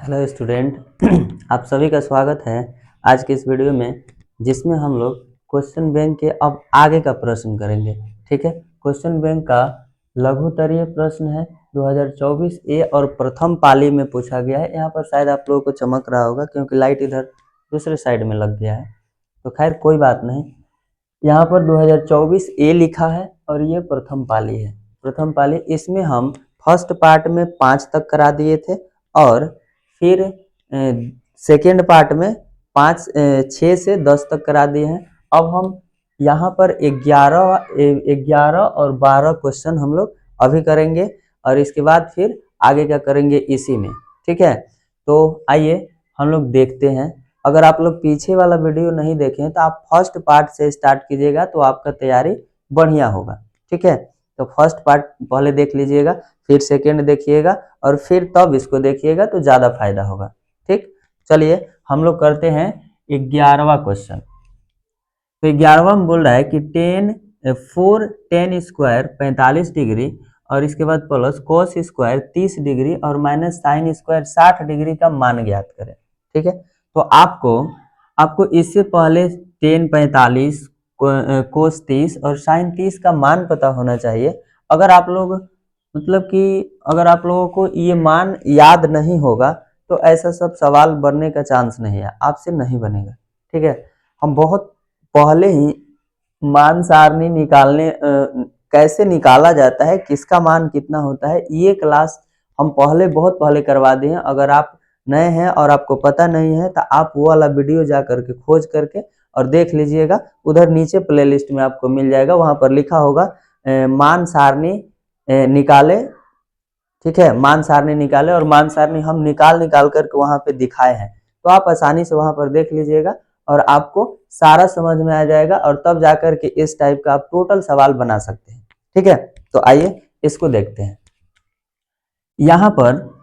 Hello student आप सभी का स्वागत है आज के इस वीडियो में, जिसमें हम लोग क्वेश्चन बैंक के अब आगे का प्रश्न करेंगे। ठीक है, क्वेश्चन बैंक का लघुत्तरीय प्रश्न है 2024 ए और प्रथम पाली में पूछा गया है। यहाँ पर शायद आप लोगों को चमक रहा होगा क्योंकि लाइट इधर दूसरे साइड में लग गया है, तो खैर कोई बात नहीं। यहाँ पर 2024 ए लिखा है और ये प्रथम पाली है। प्रथम पाली, इसमें हम फर्स्ट पार्ट में 5 तक करा दिए थे और फिर सेकेंड पार्ट में 6 से 10 तक करा दिए हैं। अब हम यहाँ पर 11 और 12 क्वेश्चन हम लोग अभी करेंगे और इसके बाद फिर आगे क्या करेंगे इसी में। ठीक है, तो आइए हम लोग देखते हैं। अगर आप लोग पीछे वाला वीडियो नहीं देखें तो आप फर्स्ट पार्ट से स्टार्ट कीजिएगा तो आपका तैयारी बढ़िया होगा। ठीक है, तो फर्स्ट पार्ट पहले देख लीजिएगा, फिर सेकेंड देखिएगा और फिर तब इसको देखिएगा तो ज़्यादा फायदा होगा। ठीक, चलिए हम लोग करते हैं 11वां क्वेश्चन। तो 11वां में बोल रहा है कि 10 स्क्वायर 45 डिग्री और इसके बाद प्लस कोस स्क्वायर 30 डिग्री और माइनस साइन स्क्वायर 60 डिग्री का मान ज्ञात करें। ठीक है, तो आपको इससे पहले 10 45 कोस 30 और साइन 30 का मान पता होना चाहिए। अगर आप लोग अगर आप लोगों को ये मान याद नहीं होगा तो ऐसा सब सवाल बनने का चांस नहीं है, आपसे नहीं बनेगा। ठीक है, हम बहुत पहले ही मान सारणी कैसे निकाला जाता है, किसका मान कितना होता है, ये क्लास हम बहुत पहले करवा दिए हैं। अगर आप नए हैं और आपको पता नहीं है तो आप वो वाला वीडियो जा करके खोज करके और देख लीजिएगा, उधर नीचे प्लेलिस्ट में आपको मिल जाएगा, वहां पर लिखा होगा मान सारणी निकाले। ठीक है, मान सारणी निकाले और मान सारणी हम निकाल करके वहां पे दिखाए हैं, तो आप आसानी से वहां पर देख लीजिएगा और आपको सारा समझ में आ जाएगा और तब जाकर के इस टाइप का आप टोटल सवाल बना सकते हैं। ठीक है, तो आइए इसको देखते हैं। यहाँ पर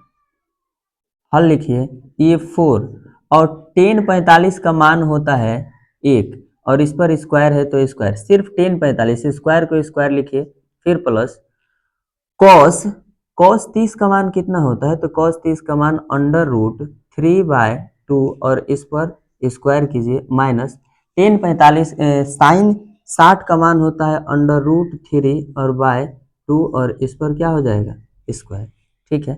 हल लिखिए, ये 4 और 10 45 का मान होता है 1 और इस पर स्क्वायर है तो स्क्वायर, सिर्फ 10 45 स्क्वायर को स्क्वायर लिखिए, फिर प्लस कॉस 30 का मान कितना होता है, तो कॉस 30 का मान √3/2 और इस पर स्क्वायर कीजिए, माइनस 10 45 साइन 60 का मान होता है √3 और बाय 2 और इस पर क्या हो जाएगा स्क्वायर। ठीक है,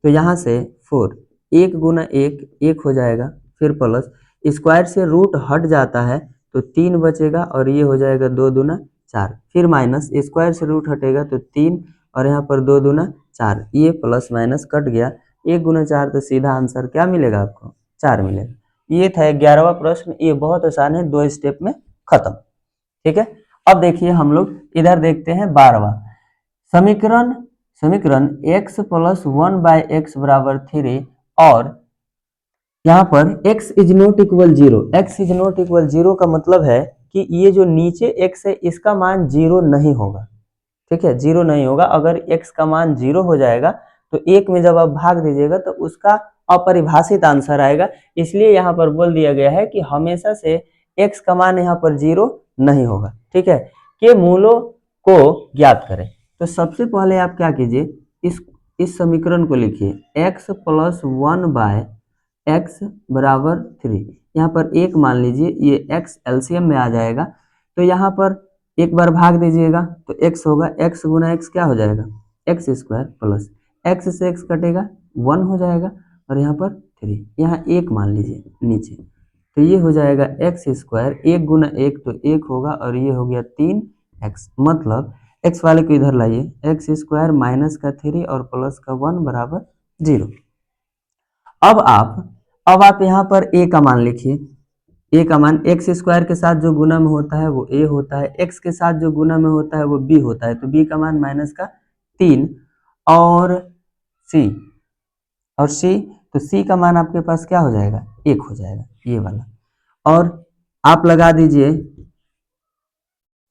तो यहाँ से 4 1 गुना 1 हो जाएगा, फिर प्लस स्क्वायर से रूट हट जाता है तो 3 बचेगा और ये हो जाएगा 2 दूना 4, फिर माइनस स्क्वायर से रूट हटेगा तो 3 और यहाँ पर 2 दूना 4, ये प्लस माइनस कट गया, 1 गुना 4 तो सीधा आंसर क्या मिलेगा आपको 4 मिलेगा। ये था 11वां प्रश्न, ये बहुत आसान है, 2 स्टेप में खत्म। ठीक है, अब देखिए हम लोग इधर देखते हैं 12वां समीकरण x + 1/x = 3 और यहाँ पर x is not equal 0। x is not equal 0 का मतलब है कि ये जो नीचे x है इसका मान 0 नहीं होगा। ठीक है, 0 नहीं होगा। अगर x का मान 0 हो जाएगा तो 1 में जब आप भाग दीजिएगा तो उसका अपरिभाषित आंसर आएगा। इसलिए यहाँ पर बोल दिया गया है कि हमेशा से x का मान यहाँ पर 0 नहीं होगा। ठीक है, के मूलों को ज्ञात करें। तो सबसे पहले आप क्या कीजिए, इस समीकरण को लिखिए, x + 1/x = 3। यहाँ पर 1 मान लीजिए, ये x एलसीएम में आ जाएगा तो यहाँ पर एक बार भाग दीजिएगा तो x होगा, x गुना x क्या हो जाएगा x² प्लस x से x कटेगा 1 हो जाएगा और यहाँ पर 3, यहाँ 1 मान लीजिए नीचे, तो ये हो जाएगा x², 1 गुना 1 तो 1 होगा और ये हो गया 3x, मतलब x वाले को इधर लाइए, x² माइनस का 3 और प्लस का 1 बराबर 0। अब आप यहाँ पर a का मान लिखिए, a का मान x² के साथ जो गुना में होता है वो a होता है, x के साथ जो गुना में होता है वो b होता है, तो b का मान माइनस का 3 और c, तो c का मान आपके पास क्या हो जाएगा 1 हो जाएगा, ये वाला। और आप लगा दीजिए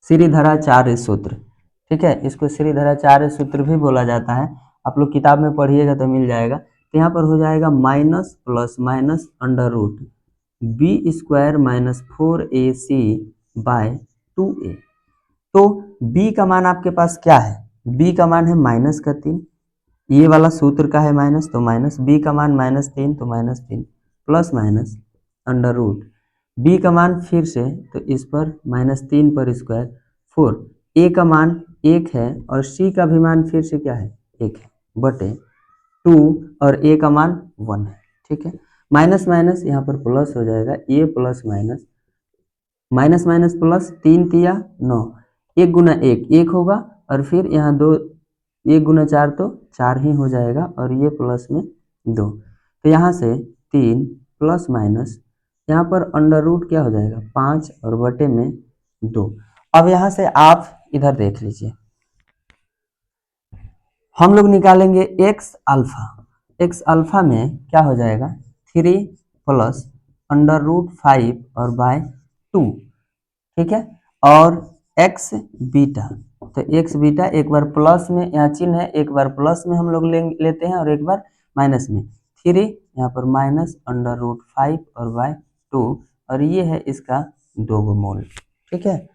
श्रीधराचार्य सूत्र। ठीक है, इसको श्रीधराचार्य सूत्र भी बोला जाता है, आप लोग किताब में पढ़िएगा तो मिल जाएगा। तो यहाँ पर हो जाएगा minus plus minus √b² - 4ac/2a। तो b का मान आपके पास क्या है, b का मान है -3, ये वाला सूत्र का है माइनस, तो माइनस, बी का मान -3 तो -3 प्लस माइनस अंडर रूट, बी का मान फिर से तो इस पर -3 पर स्क्वायर 4, ए का मान 1 है और सी का भी मान फिर से क्या है 1 है बटे 2 और ए का मान 1 है। ठीक है, माइनस माइनस यहाँ पर प्लस हो जाएगा, a plus minus minus minus plus, 3 तिया 9, 1 गुना 1 1 होगा और फिर यहाँ 2, 1 गुना 4 तो 4 ही हो जाएगा और ये प्लस में 2, तो यहाँ से 3 प्लस माइनस यहाँ पर अंडर रूट क्या हो जाएगा 5 और बटे में 2। अब यहाँ से आप इधर देख लीजिए, हम लोग निकालेंगे एक्स अल्फा में क्या हो जाएगा 3 प्लस अंडर रूट 5 और बाय 2। ठीक है, और एक्स बीटा, तो एक्स बीटा एक बार प्लस में यहाँ चिन्ह है, एक बार प्लस में हम लोग लेते हैं और एक बार माइनस में, 3 यहाँ पर माइनस अंडर रूट 5 और बाय 2 और ये है इसका 2 मोल। ठीक है,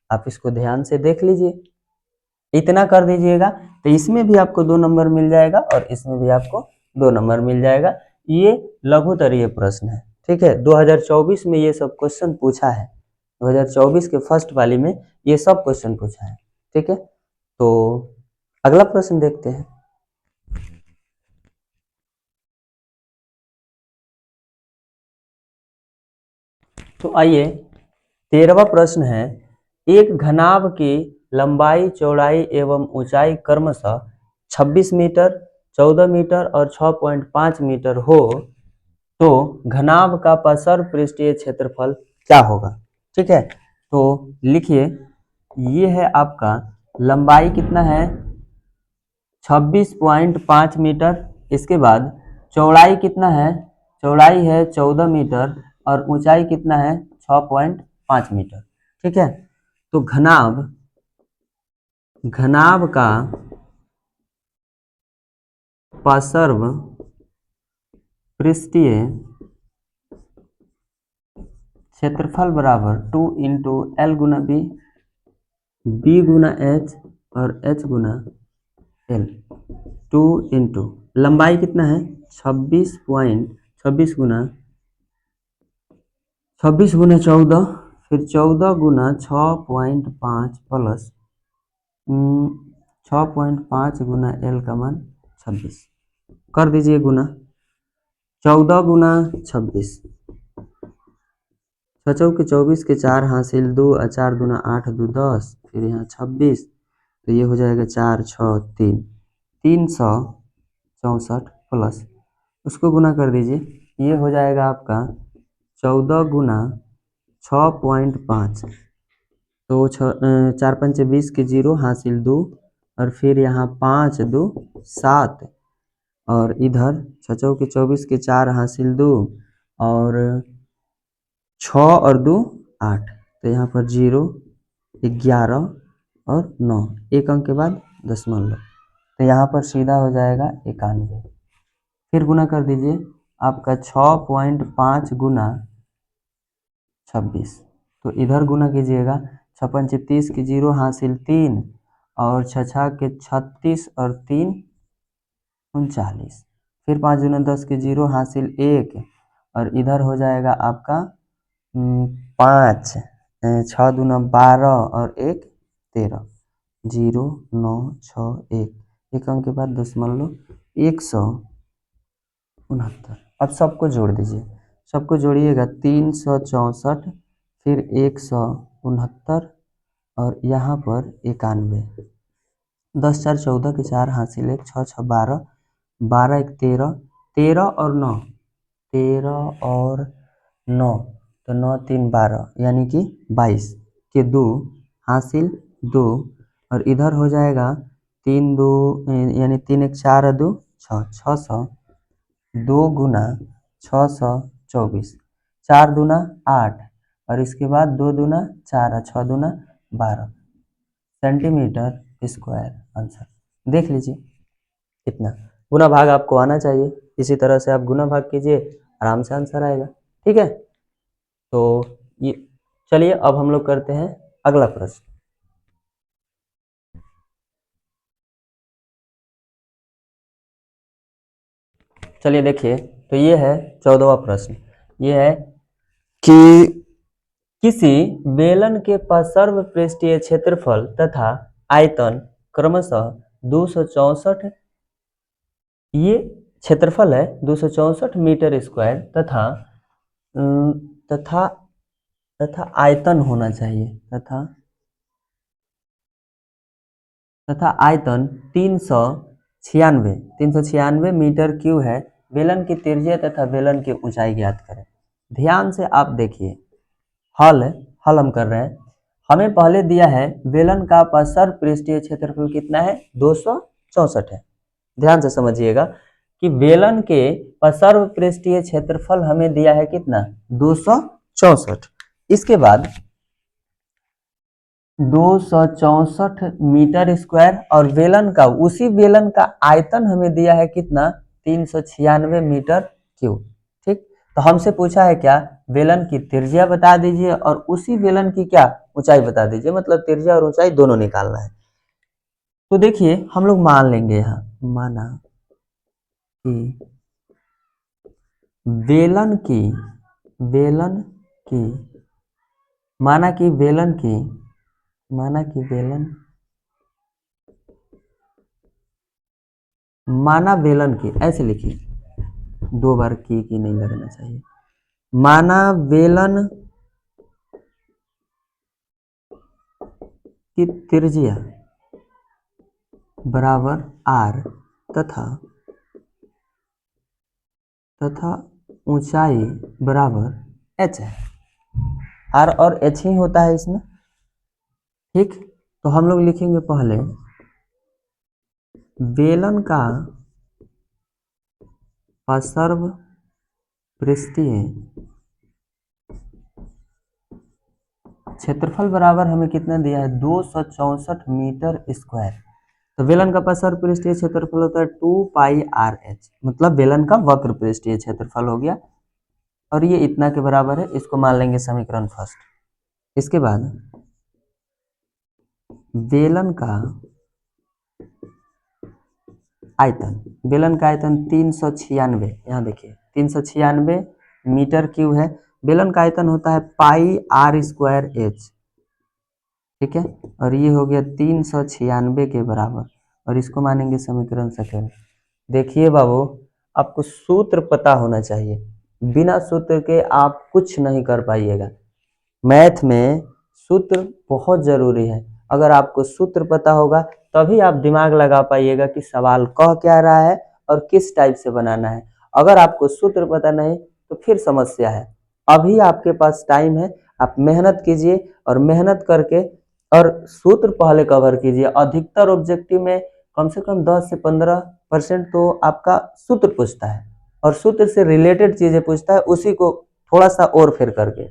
आप इसको ध्यान से देख लीजिए, इतना कर दीजिएगा तो इसमें भी आपको 2 नंबर मिल जाएगा और इसमें भी आपको 2 नंबर मिल जाएगा। ये लघुतरीय प्रश्न है। ठीक है, 2024 में ये सब क्वेश्चन पूछा है, 2024 के फर्स्ट वाली में ये सब क्वेश्चन पूछा है। ठीक है, तो अगला प्रश्न देखते हैं। तो आइए 13वां प्रश्न है, एक घनाभ की लंबाई चौड़ाई एवं ऊंचाई क्रमशः 26 मीटर 14 मीटर और 6.5 मीटर हो तो घनाभ का पसर पृष्ठीय क्षेत्रफल क्या होगा। ठीक है, तो लिखिए, ये है आपका लंबाई कितना है 26.5 मीटर, इसके बाद चौड़ाई कितना है, चौड़ाई है 14 मीटर और ऊंचाई कितना है 6.5 मीटर। ठीक है, तो घनाभ का पार्श्व पृष्ठीय क्षेत्रफल बराबर 2 इंटू एल गुना बी गुना एच और एच गुना एल, 2 इंटू लंबाई कितना है 26 गुना 14, फिर 14 गुना 6.5 प्लस 6.5 गुना एल का मान 26 कर दीजिए गुना, 14 गुना 26, 6 के 4 हासिल 2 और 4 दूना 8 2 10, फिर यहाँ 26 तो ये हो जाएगा 4 6 3 364 प्लस उसको गुना कर दीजिए, ये हो जाएगा आपका 14 गुना 6.5, तो 4 पंचे 20 के 0 हासिल 2 और फिर यहाँ 5 2 7 और इधर 6 के 24 के 4 हासिल 2 और 6 और 2 8, तो यहाँ पर 0 11 और 9, एक अंक के बाद दशमलव, तो यहाँ पर सीधा हो जाएगा 91। फिर गुना कर दीजिए, आपका 6.5 गुना 26, तो इधर गुना कीजिएगा, 6 पंचे 30 के 0 हासिल 3 और 6 के 36 और 3 39, फिर 5 दूना 10 के 0 हासिल 1 और इधर हो जाएगा आपका 5 6 दूना 12 और 1 13, 0 9 6 1, एक अंक के बाद दशमलव 169। अब सबको जोड़ दीजिए, सबको जोड़िएगा 364 फिर 169 और यहाँ पर 91, 10 4 14 के 4 हासिल 1 6 6 12 12 1 13 13 और 9 13 और 9, तो 9 3 12 यानी कि 22 के 2 हासिल 2 और इधर हो जाएगा 3 2 यानी 3 1 4 2 6 600 2 गुना 624, 4 दूना 8 और इसके बाद 2 दूना 4 और 6 दूना 12 सेंटीमीटर स्क्वायर आंसर देख लीजिए। इतना गुना भाग आपको आना चाहिए, इसी तरह से आप गुना भाग कीजिए, आराम से आंसर आएगा। ठीक है, तो ये चलिए अब हम लोग करते हैं अगला प्रश्न। चलिए देखिए, तो ये है 14वां प्रश्न। ये है कि किसी बेलन के सर्व पृष्ठीय क्षेत्रफल तथा आयतन क्रमशः 264, ये क्षेत्रफल है 264 मीटर स्क्वायर तथा तथा तथा आयतन होना चाहिए, तथा आयतन 396 मीटर क्यूब है। बेलन की त्रिज्या तथा बेलन की ऊंचाई ज्ञात करें। ध्यान से आप देखिए, हल हम कर रहे हैं। हमें पहले दिया है बेलन का सर्व पृष्ठीय क्षेत्रफल कितना है, 264 है। ध्यान से समझिएगा कि बेलन के सर्व पृष्ठीय क्षेत्रफल हमें दिया है कितना, 264। इसके बाद 264 मीटर स्क्वायर और बेलन का, उसी बेलन का आयतन हमें दिया है कितना, 396 मीटर क्यूब। ठीक, तो हमसे पूछा है क्या, बेलन की त्रिज्या बता दीजिए और उसी बेलन की क्या ऊंचाई बता दीजिए, मतलब त्रिज्या और ऊंचाई दोनों निकालना है। तो देखिए हम लोग मान लेंगे, यहाँ माना कि बेलन की माना कि बेलन की ऐसे लिखिए, 2 बार की नहीं लगना चाहिए। माना बेलन की त्रिज्या बराबर r तथा ऊंचाई बराबर h है। r और h ही होता है इसमें। ठीक, तो हम लोग लिखेंगे पहले बेलन का सर्व पृष्ठीय क्षेत्रफल बराबर हमें कितना दिया है, 264 मीटर स्क्वायर। तो बेलन का सर्व पृष्ठीय क्षेत्रफल होता है 2 पाई आर एच, मतलब बेलन का वक्र पृष्ठीय क्षेत्रफल हो गया और ये इतना के बराबर है। इसको मान लेंगे समीकरण फर्स्ट। इसके बाद बेलन का आयतन 396, यहाँ देखिए 396 मीटर क्यूब है। बेलन का आयतन होता है पाई आर स्क्वायर एच, ठीक है, और ये हो गया 396 के बराबर, और इसको मानेंगे समीकरण सेकेंड। देखिए बाबू, आपको सूत्र पता होना चाहिए, बिना सूत्र के आप कुछ नहीं कर पाइएगा। मैथ में सूत्र बहुत जरूरी है। अगर आपको सूत्र पता होगा तभी आप दिमाग लगा पाइएगा कि सवाल कह क्या रहा है और किस टाइप से बनाना है। अगर आपको सूत्र पता नहीं तो फिर समस्या है। अभी आपके पास टाइम है, आप मेहनत कीजिए और मेहनत करके और सूत्र पहले कवर कीजिए। अधिकतर ऑब्जेक्टिव में कम से कम 10 से 15% तो आपका सूत्र पूछता है और सूत्र से रिलेटेड चीजें पूछता है, उसी को थोड़ा सा और फेर करके,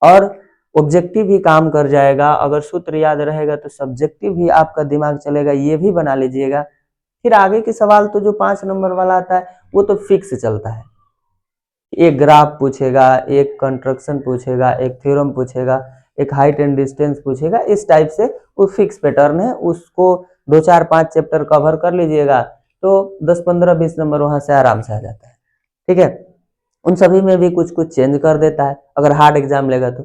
और ऑब्जेक्टिव भी काम कर जाएगा। अगर सूत्र याद रहेगा तो सब्जेक्टिव भी आपका दिमाग चलेगा, ये भी बना लीजिएगा। फिर आगे के सवाल तो जो 5 नंबर वाला आता है वो तो फिक्स चलता है। एक ग्राफ पूछेगा, एक कंस्ट्रक्शन पूछेगा, एक थ्योरम पूछेगा, एक हाइट एंड डिस्टेंस पूछेगा, इस टाइप से वो फिक्स पैटर्न है। उसको 2 4 5 चैप्टर कवर कर लीजिएगा तो 10 15 20 नंबर वहां से आराम से आ जाता है। ठीक है, उन सभी में भी कुछ कुछ चेंज कर देता है अगर हार्ड एग्जाम लेगा तो।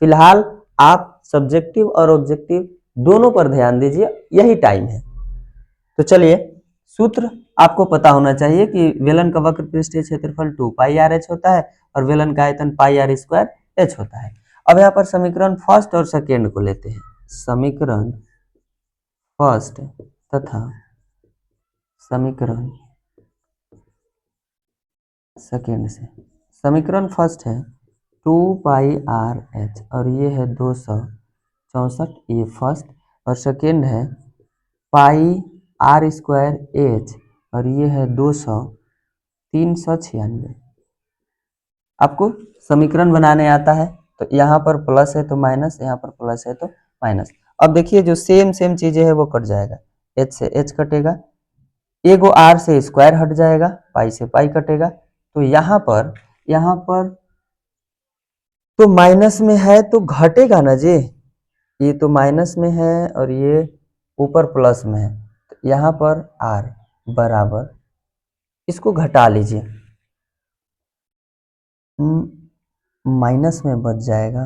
फिलहाल आप सब्जेक्टिव और ऑब्जेक्टिव दोनों पर ध्यान दीजिए, यही टाइम है। तो चलिए, सूत्र आपको पता होना चाहिए कि बेलन का वक्र पृष्ठीय क्षेत्रफल 2 पाई आर एच होता है और बेलन का आयतन पाई आर स्क्वायर एच होता है। अब यहाँ पर समीकरण फर्स्ट और सेकेंड को लेते हैं। समीकरण फर्स्ट तथा समीकरण सेकेंड से। समीकरण फर्स्ट है 2 पाई आर एच और ये है 264, ये फर्स्ट, और सेकेंड है पाई आर स्क्वायर एच और ये है 396। आपको समीकरण बनाने आता है तो यहाँ पर प्लस है तो माइनस, यहाँ पर प्लस है तो माइनस। अब देखिए जो सेम चीजें है वो कट जाएगा, एच से एच कटेगा, एगो आर से स्क्वायर हट जाएगा, पाई से पाई कटेगा। तो यहाँ पर तो माइनस में है तो घटेगा ना जी, ये तो माइनस में है और ये ऊपर प्लस में है, तो यहाँ पर आर बराबर इसको घटा लीजिए, माइनस में बच जाएगा,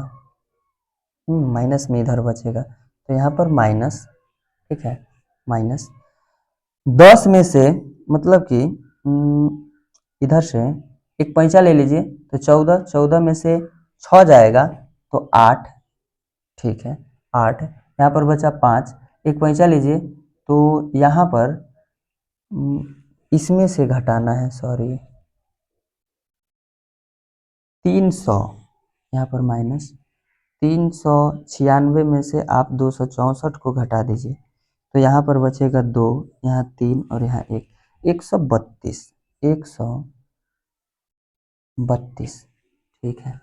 माइनस में इधर बचेगा, तो यहाँ पर माइनस, ठीक है, माइनस 10 में से, मतलब कि इधर से एक पैंचा ले लीजिए, तो 14, 14 में से 6 जाएगा तो 8, ठीक है, 8, यहाँ पर बचा 5, एक पैंचा लीजिए, तो यहाँ पर इसमें से घटाना है, सॉरी 300, यहाँ पर माइनस 396 में से आप 264 को घटा दीजिए, तो यहाँ पर बचेगा 2, यहाँ 3 और यहाँ 1, 132, 132, ठीक है।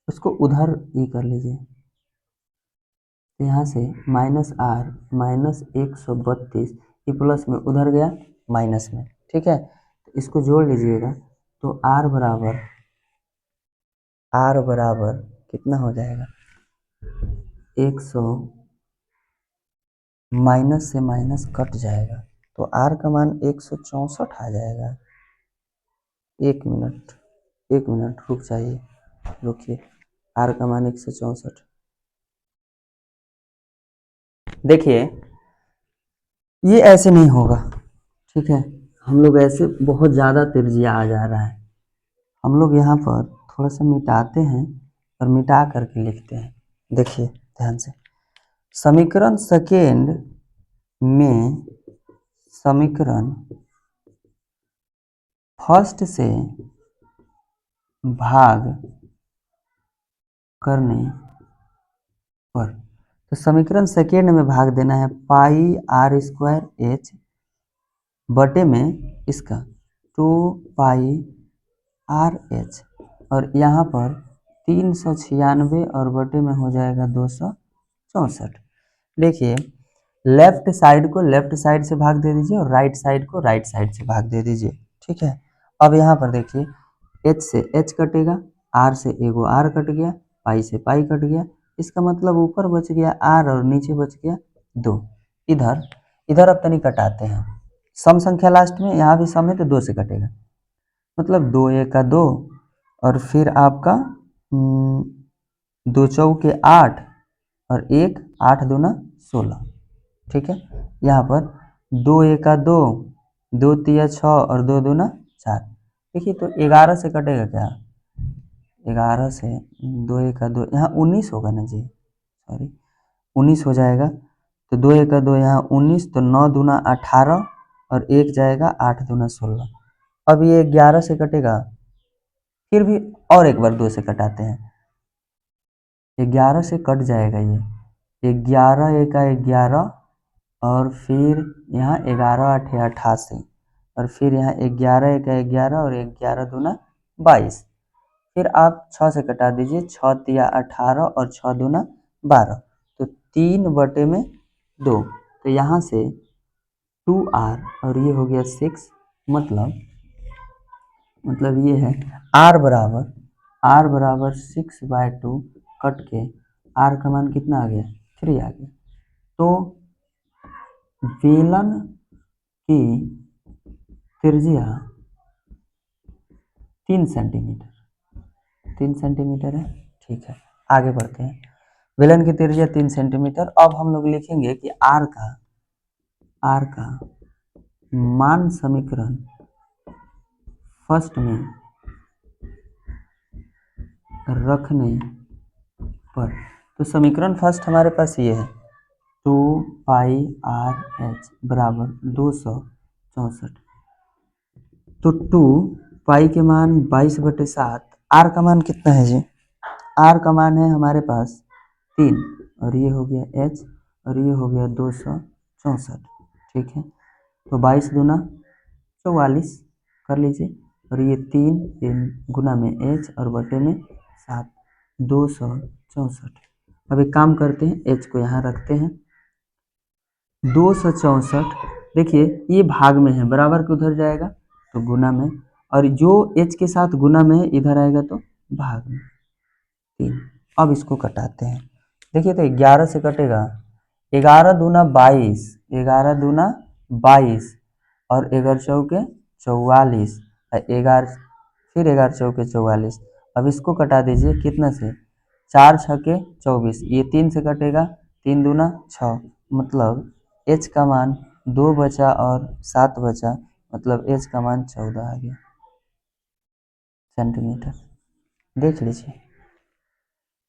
उसको उधर ये कर लीजिए, तो यहाँ से माइनस आर माइनस 132, ये प्लस में उधर गया माइनस में, ठीक है। तो इसको जोड़ लीजिएगा, तो आर बराबर कितना हो जाएगा, 100, माइनस से माइनस कट जाएगा, तो आर का मान 164 आ जाएगा। एक मिनट रुक जाइए, रुकिए, आर का मान 164, देखिए ये ऐसे नहीं होगा, ठीक है, हम लोग ऐसे बहुत ज़्यादा तिरजिया आ जा रहा है, हम लोग यहाँ पर थोड़ा सा मिटाते हैं और मिटा करके लिखते हैं। देखिए ध्यान से, समीकरण सेकेंड में समीकरण फर्स्ट से भाग करने पर, तो समीकरण सेकेंड में भाग देना है पाई आर स्क्वायर एच बटे में इसका 2 पाई आर एच, और यहाँ पर 396 और बटे में हो जाएगा 264। देखिए लेफ्ट साइड को लेफ्ट साइड से भाग दे दीजिए और राइट साइड को राइट साइड से भाग दे दीजिए, ठीक है। अब यहाँ पर देखिए एच से एच कटेगा, आर से एगो आर कट गया, पाई से पाई कट गया, इसका मतलब ऊपर बच गया आर और नीचे बच गया 2। इधर इधर अब तनी कटाते हैं, सम संख्या लास्ट में, यहाँ भी सम है तो 2 से कटेगा, मतलब 2 एक का 2, और फिर आपका 2 चौके 8 और 1 8 दूना 16, ठीक है। यहाँ पर 2 एक का 2, 2 तिया 6 और 2 दूना 4, देखिए तो 11 से कटेगा क्या, 11 से 2 एक का 2, यहाँ 19 होगा ना जी, सॉरी 19 हो जाएगा, तो 2 एक का 2 यहाँ 19, तो 9 दूना 18 और 1 जाएगा 8 दूना 16। अब ये 11 से कटेगा, फिर भी और एक बार 2 से कटाते हैं, 11 से कट जाएगा, ये 11 एक का 11, और फिर यहाँ 11 8 88, और फिर यहाँ 11 एक 11 और 11 दूना 22, फिर आप 6 से कटा दीजिए, 6 तिया 18 और 6 दूना 12, तो 3 बटे में 2, तो यहाँ से 2r और ये हो गया 6, मतलब ये है r बराबर 6/2 कट के r का मान कितना आ गया, 3 आ गया। तो बेलन की त्रिज्या 3 सेंटीमीटर है, ठीक है। आगे बढ़ते हैं, बेलन की त्रिज्या 3 सेंटीमीटर। अब हम लोग लिखेंगे कि आर का मान समीकरण फर्स्ट में रखने पर, तो समीकरण फर्स्ट हमारे पास ये है 2 पाई आर एच बराबर 264, तो 2 पाई के मान 22/7, आर का मान कितना है जी, आर का मान है हमारे पास 3, और ये हो गया एच और ये हो गया 264, ठीक है। तो 22 दूना 44 कर लीजिए, और ये 3 गुना में एच और बटे में 7, 264। अब एक काम करते हैं, एच को यहाँ रखते हैं, 264, देखिए ये भाग में है, बराबर के उधर जाएगा तो गुना में, और जो एच के साथ गुना में इधर आएगा तो भाग में 3। अब इसको कटाते हैं, देखिए तो 11 से कटेगा, 11 दूना 22, 11 दूना 22 और 11 चौके 44, 11 फिर 11 चौके 44। अब इसको कटा दीजिए कितना से, 4 छके 24, ये 3 से कटेगा, 3 दूना 6, मतलब एच का मान 2 बचा और 7 बचा, मतलब एच का मान 14 आ गया सेंटीमीटर। देख लीजिए,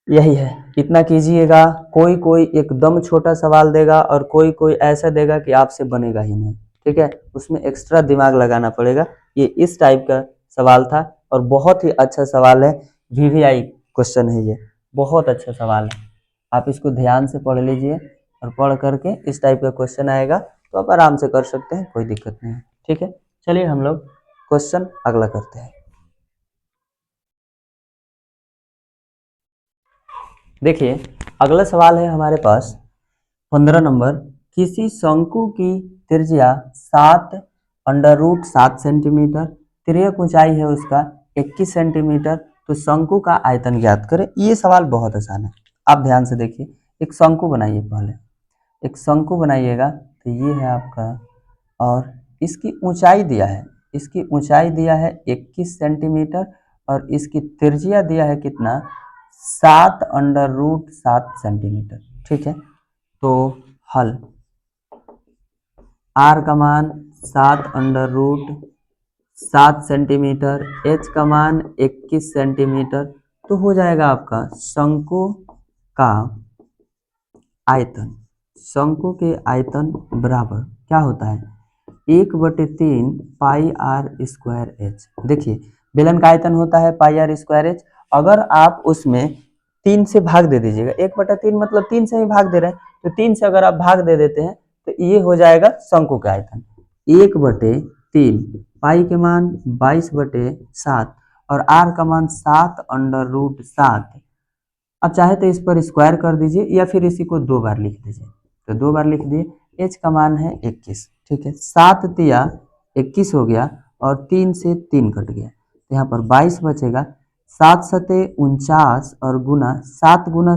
यही है, इतना कीजिएगा। कोई कोई एकदम छोटा सवाल देगा और कोई कोई ऐसा देगा कि आपसे बनेगा ही नहीं, ठीक है, उसमें एक्स्ट्रा दिमाग लगाना पड़ेगा। ये इस टाइप का सवाल था और बहुत ही अच्छा सवाल है, वीवीआई क्वेश्चन है ये, बहुत अच्छा सवाल है। आप इसको ध्यान से पढ़ लीजिए और पढ़ करके इस टाइप का क्वेश्चन आएगा तो आप आराम से कर सकते हैं, कोई दिक्कत नहीं है, ठीक है। चलिए हम लोग क्वेश्चन अगला करते हैं। देखिए, अगला सवाल है हमारे पास 15 नंबर, किसी शंकु की त्रिज्या 7 √7 सेंटीमीटर, तिर्यक ऊंचाई है उसका 21 सेंटीमीटर, तो शंकु का आयतन ज्ञात करें। ये सवाल बहुत आसान है, आप ध्यान से देखिए। एक शंकु बनाइए, पहले एक शंकु बनाइएगा, तो ये है आपका, और इसकी ऊंचाई दिया है, इसकी ऊंचाई दिया है 21 सेंटीमीटर और इसकी त्रिज्या दिया है कितना, 7 √7 सेंटीमीटर, ठीक है। तो हल, आर का मान 7 √7 सेंटीमीटर, एच का मान 21 सेंटीमीटर, तो हो जाएगा आपका शंकु का आयतन, शंकु के आयतन बराबर क्या होता है, 1/3 पाई आर स्क्वायर एच। देखिए, बेलन का आयतन होता है पाई आर स्क्वायर एच, अगर आप उसमें 3 से भाग दे दीजिएगा, 1/3 मतलब 3 से ही भाग दे रहे हैं, तो 3 से अगर आप भाग दे देते हैं तो ये हो जाएगा शंकु का आयतन, 1/3, पाई के मान 22/7 और आर का मान 7 √7। अब चाहे तो इस पर स्क्वायर कर दीजिए या फिर इसी को 2 बार लिख दीजिए, तो 2 बार लिख दिए। एच का मान है 21, ठीक है, 7 तिया 21 हो गया और 3 से 3 कट गया, तो यहाँ पर 22 बचेगा। 7 सते 49 और गुना 7 गुना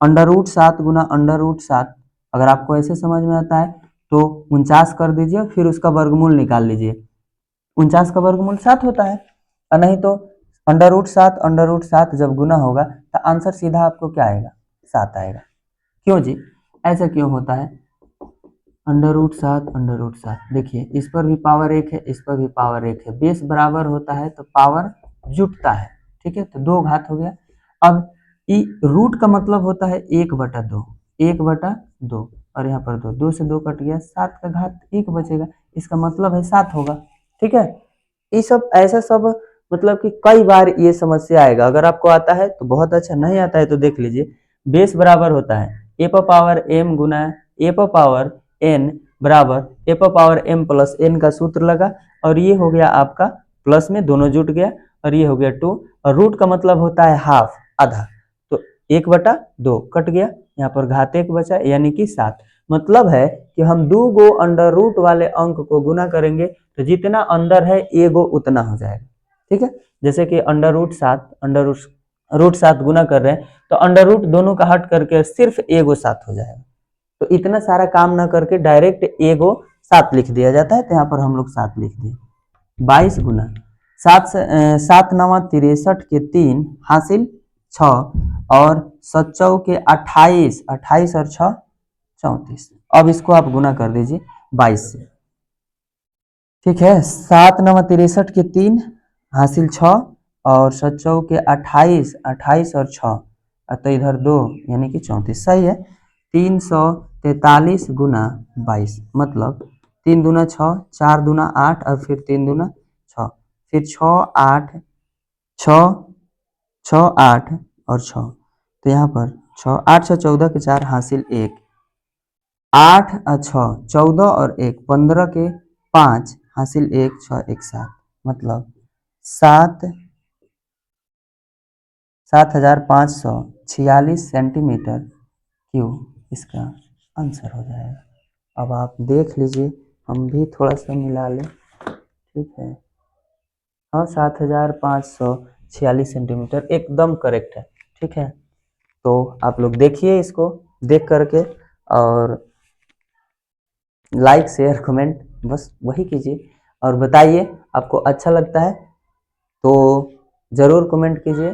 √7 गुना √7, अगर आपको ऐसे समझ में आता है तो 49 कर दीजिए, फिर उसका वर्गमूल निकाल लीजिए, 49 का वर्गमूल 7 होता है, और नहीं तो √7 जब गुना होगा तो आंसर सीधा आपको क्या आएगा, 7 आएगा। क्यों जी, ऐसा क्यों होता है, √7, देखिए इस पर भी पावर 1 है, इस पर भी पावर 1 है, बेस बराबर होता है तो पावर जुटता है, ठीक है, तो 2 घात हो गया। अब रूट का मतलब होता है 1/2, 1/2, और यहाँ पर 2 से 2 कट गया, 7 का घात 1 बचेगा, इसका मतलब है 7 होगा, ठीक है। ये सब ऐसा सब मतलब कि कई बार ये समस्या आएगा, अगर आपको आता है तो बहुत अच्छा, नहीं आता है तो देख लीजिए। बेस बराबर होता है ए पर पावर एम गुना ए पर पावर एन बराबर ए पर पावर एम प्लस एन का सूत्र लगा, और ये हो गया आपका प्लस में दोनों जुट गया, और ये हो गया 2, और रूट का मतलब होता है हाफ, आधा, तो 1/2 कट गया, यहाँ पर घात 1 बचा यानी कि 7। मतलब है कि हम 2 गो अंडर रूट वाले अंक को गुना करेंगे तो जितना अंदर है एगो उतना हो जाएगा, ठीक है। जैसे कि √7 गुना कर रहे हैं तो अंडर रूट दोनों का हट करके सिर्फ एगो 7 हो जाएगा, तो इतना सारा काम ना करके डायरेक्ट एगो 7 लिख दिया जाता है, तो यहाँ पर हम लोग 7 लिख दिए। 22 गुना 7 9 63 के 3 हासिल 6 और 7 के 28, 28 और 6 34। अब इसको आप गुना कर दीजिए 22 से, ठीक है। 7 9 63 के 3 हासिल 6 और 7 के 28, 28 और 6, तो इधर 2 यानी कि 34, सही है। 343 गुना 22 मतलब 3 दूना 6, 4 दूना 8 और फिर 3 दूना 6, फिर 6 8 6 6 8 और 6, तो यहाँ पर 6 8 6 14 के 4 हासिल 1, 8 और 6 14 और 1 15 के 5 हासिल 1 6 1 7, मतलब 7,546 सेंटीमीटर क्यूब इसका आंसर हो जाएगा। अब आप देख लीजिए, हम भी थोड़ा सा मिला लें, ठीक है। हाँ, 7,546 सेंटीमीटर एकदम करेक्ट है, ठीक है। तो आप लोग देखिए इसको, देख करके और लाइक शेयर कमेंट बस वही कीजिए, और बताइए आपको अच्छा लगता है तो ज़रूर कमेंट कीजिए,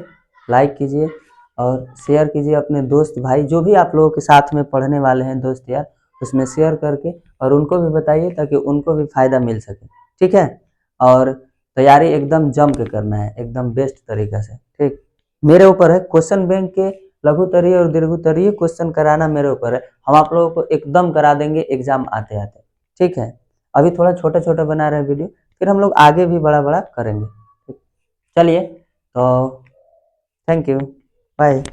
लाइक कीजिए और शेयर कीजिए अपने दोस्त भाई जो भी आप लोगों के साथ में पढ़ने वाले हैं दोस्त यार, उसमें शेयर करके और उनको भी बताइए ताकि उनको भी फ़ायदा मिल सके। ठीक है, और तैयारी एकदम जम के करना है, एकदम बेस्ट तरीक़ा से। ठीक, मेरे ऊपर है क्वेश्चन बैंक के लघुत्तरीय और दीर्घोत्तरीय क्वेश्चन कराना मेरे ऊपर है। हम आप लोगों को एकदम करा देंगे एग्जाम आते आते। ठीक है, अभी थोड़ा छोटा छोटा बना रहे हैं वीडियो, फिर हम लोग आगे भी बड़ा बड़ा करेंगे। चलिए, तो थैंक यू, बाय।